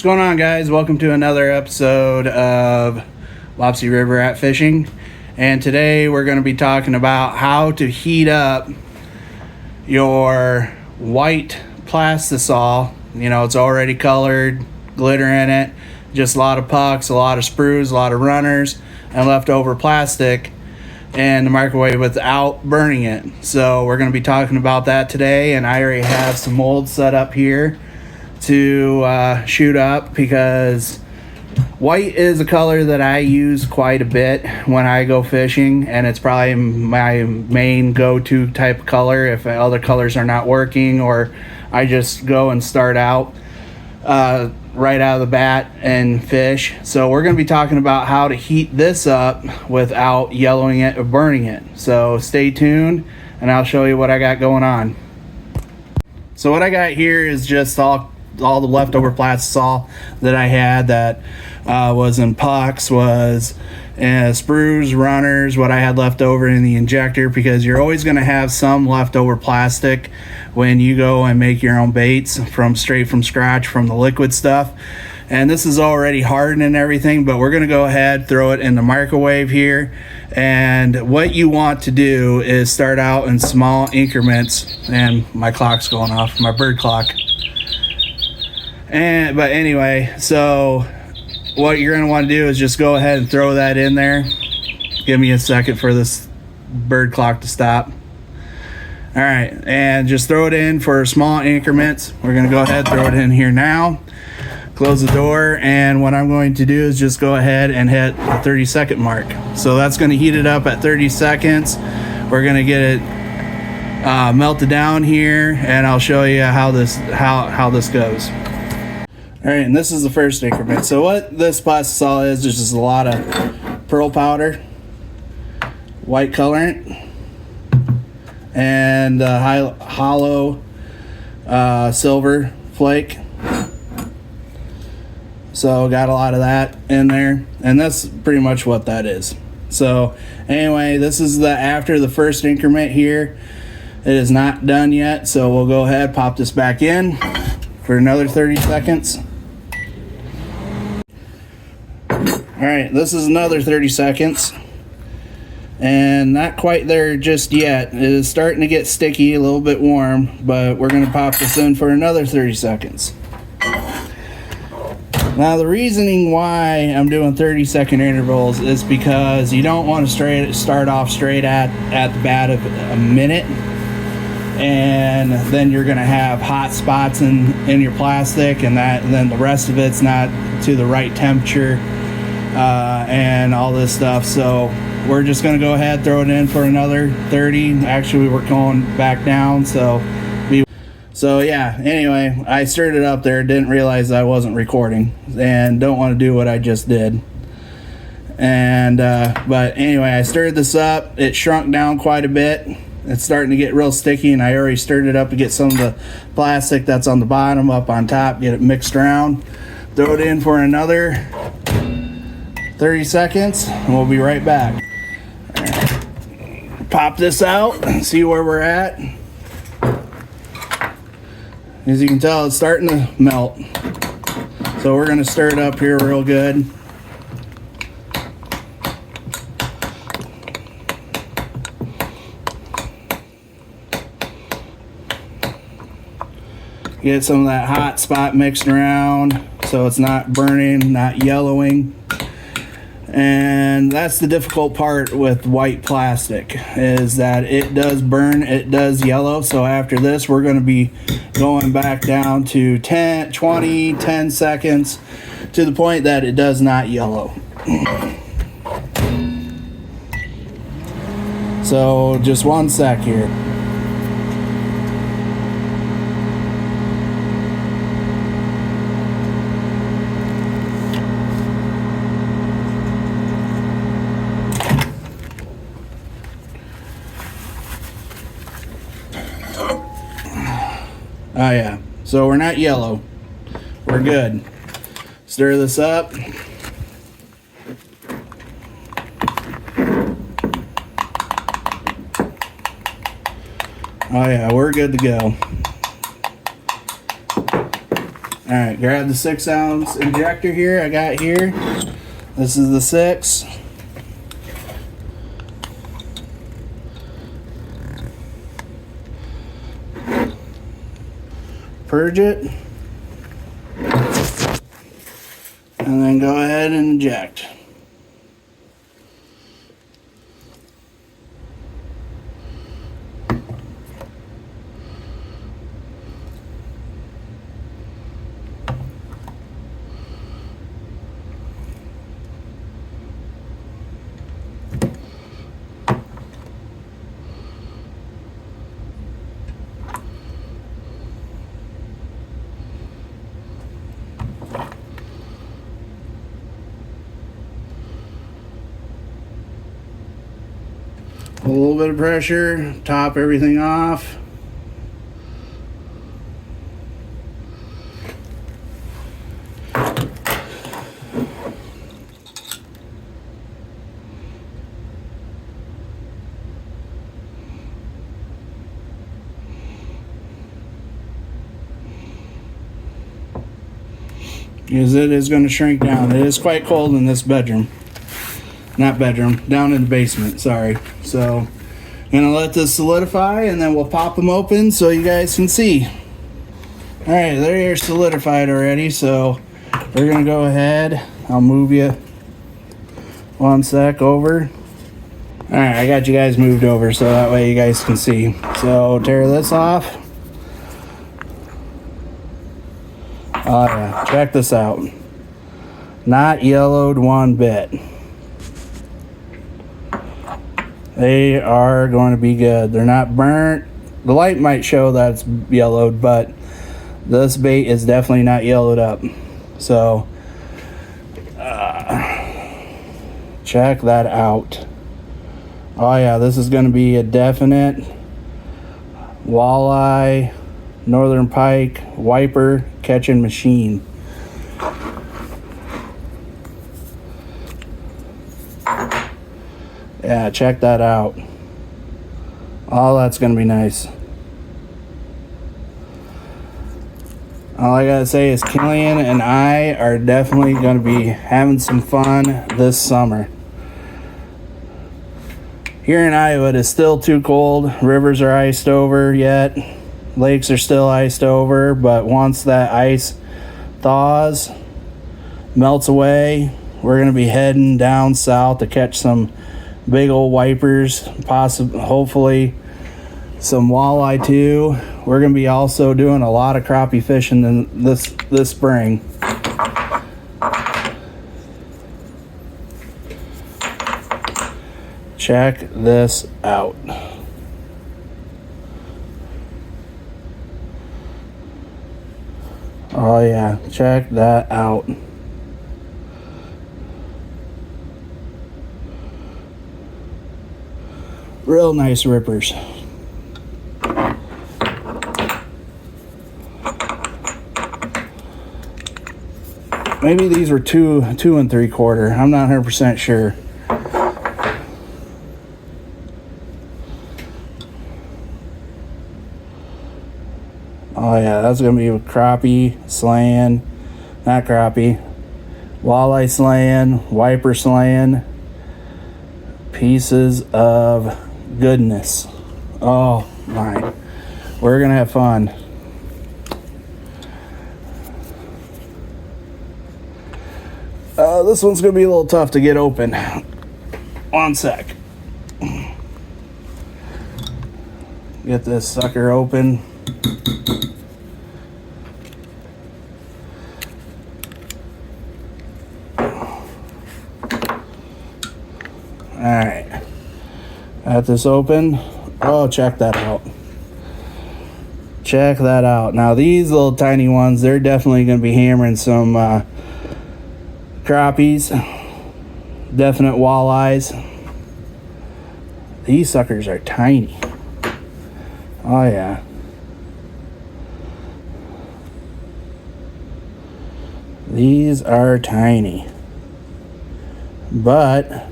What's going on, guys? Welcome to another episode of Wapsie River Rat Fishing, and today we're going to be talking about how to heat up your white Plastisol. You know, it's already colored, glitter in it, just a lot of pucks, a lot of sprues, a lot of runners, and leftover plastic in the microwave without burning it. So we're going to be talking about that today, and I already have some molds set up here to shoot up, because white is a color that I use quite a bit when I go fishing, and it's probably my main go-to type of color if other colors are not working, or I just go and start out right out of the bat and fish. So we're going to be talking about how to heat this up without yellowing it or burning it. So stay tuned and I'll show you what I got going on. So what I got here is just all the leftover Plastisol that I had that was in pucks, was sprues, runners, what I had left over in the injector, because you're always going to have some leftover plastic when you go and make your own baits straight from scratch from the liquid stuff. And this is already hardened and everything, but we're going to go ahead, throw it in the microwave here. And what you want to do is start out in small increments. And my clock's going off, my bird clock. But anyway, so what you're going to want to do is just go ahead and throw that in there. Give me a second for this bird clock to stop. All right, and just throw it in for small increments. We're going to go ahead and throw it in here now. Close the door, and what I'm going to do is just go ahead and hit the 30-second mark. So that's going to heat it up at 30 seconds. We're going to get it melted down here, and I'll show you how this goes. All right, and this is the first increment. So what this Plastisol is just a lot of pearl powder, white colorant, and hollow silver flake. So got a lot of that in there, and that's pretty much what that is. So anyway, this is after the first increment here. It is not done yet, so we'll go ahead, pop this back in for another 30 seconds. All right, this is another 30 seconds, and not quite there just yet. It is starting to get sticky, a little bit warm, but we're going to pop this in for another 30 seconds. Now, the reasoning why I'm doing 30-second intervals is because you don't want to start off straight at the bat of a minute, and then you're going to have hot spots in your plastic, and then the rest of it's not to the right temperature. And all this stuff. So we're just going to go ahead, throw it in for another 30. Actually, we're going back down. So yeah, anyway, I stirred it up there, didn't realize I wasn't recording, and don't want to do what I just did. And but anyway, I stirred this up. It shrunk down quite a bit. It's starting to get real sticky, and I already stirred it up to get some of the plastic that's on the bottom up on top, get it mixed around. Throw it in for another 30 seconds, and we'll be right back. All right. Pop this out and see where we're at. As you can tell, it's starting to melt. So we're going to stir it up here real good. Get some of that hot spot mixed around so it's not burning, not yellowing. And that's the difficult part with white plastic, is that it does burn, it does yellow. So after this, we're going to be going back down to 10 seconds to the point that it does not yellow. So just 1 sec here. Oh yeah, so we're not yellow. We're good. Stir this up. Oh yeah, we're good to go. All right, grab the 6-ounce injector here I got here. This is the 6. Purge it. And then go ahead and inject. A little bit of pressure, top everything off. Because it is going to shrink down. It is quite cold in this bedroom. Not bedroom, down in the basement, sorry. So, I'm gonna let this solidify and then we'll pop them open so you guys can see. All right, they're solidified already, so we're gonna go ahead. I'll move you one sec over. All right, I got you guys moved over so that way you guys can see. So, tear this off. Oh yeah, check this out. Not yellowed one bit. They are going to be good. They're not burnt. The light might show that it's yellowed, but this bait is definitely not yellowed up. So, check that out. Oh yeah, this is going to be a definite walleye, northern pike, wiper catching machine. Yeah, check that out. Oh, that's gonna be nice. All I gotta say is Killian and I are definitely gonna be having some fun this summer. Here in Iowa, it is still too cold. Rivers are iced over yet. Lakes are still iced over, but once that ice thaws, melts away, we're gonna be heading down south to catch some big old wipers, hopefully some walleye too. We're gonna be also doing a lot of crappie fishing in this spring. Check this out. Oh yeah, check that out. Real nice rippers. Maybe these were 2 3/4. I'm not 100% sure. Oh yeah, that's gonna be a crappie slaying, not crappie, walleye slaying, wiper slaying, pieces of goodness. Oh my, we're gonna have fun. This one's gonna be a little tough to get open. One sec. Get this sucker open. Alright. Got this open. Oh, check that out. Check that out. Now these little tiny ones, they're definitely going to be hammering some crappies. Definite walleyes. These suckers are tiny. Oh yeah. These are tiny. But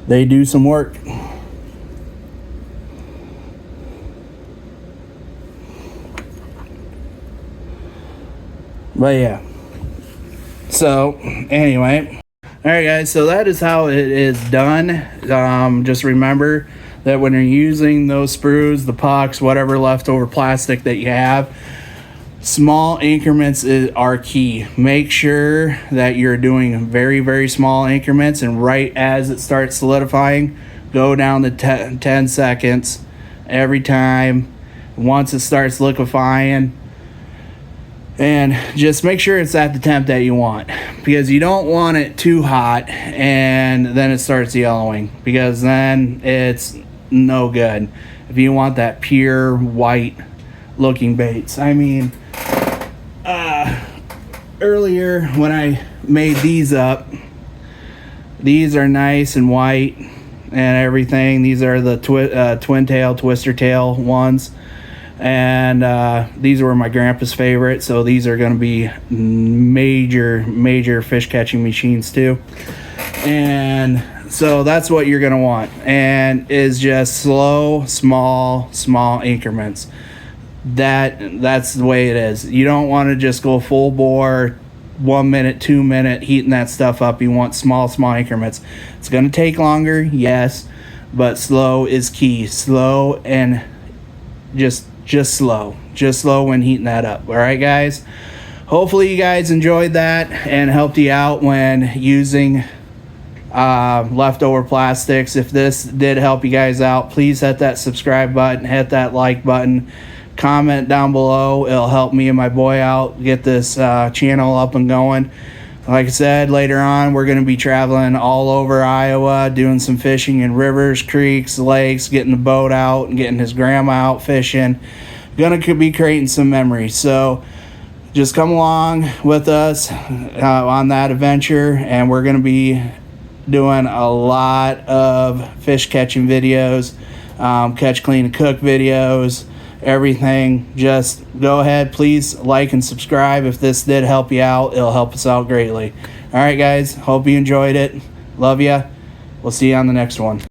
they do some work. But yeah. So anyway, all right guys, so that is how it is done. Just remember that when you're using those sprues, the pucks, whatever leftover plastic that you have, small increments are key. Make sure that you're doing very, very small increments, and right as it starts solidifying, go down to 10 seconds every time. Once it starts liquefying, and just make sure it's at the temp that you want, because you don't want it too hot and then it starts yellowing, because then it's no good. If you want that pure white looking baits. I mean, earlier when I made these up, these are nice and white and everything. These are the twin tail, twister tail ones. And these were my grandpa's favorite, so these are going to be major fish catching machines too. And so that's what you're going to want, and is just slow, small increments. That's the way it is. You don't want to just go full bore, 1 minute, 2 minute heating that stuff up. You want small increments. It's going to take longer, yes, but slow is key. Slow, and just slow when heating that up. All right guys, hopefully you guys enjoyed that and helped you out when using leftover plastics. If this did help you guys out, please hit that subscribe button, hit that like button, comment down below. It'll help me and my boy out get this channel up and going. Like I said, later on we're going to be traveling all over Iowa, doing some fishing in rivers, creeks, lakes, getting the boat out and getting his grandma out fishing. Gonna be creating some memories, so just come along with us on that adventure, and we're gonna be doing a lot of fish catching videos, catch, clean, and cook videos, everything. Just go ahead, please like and subscribe. If this did help you out, it'll help us out greatly. All right guys, hope you enjoyed it. Love ya. We'll see you on the next one.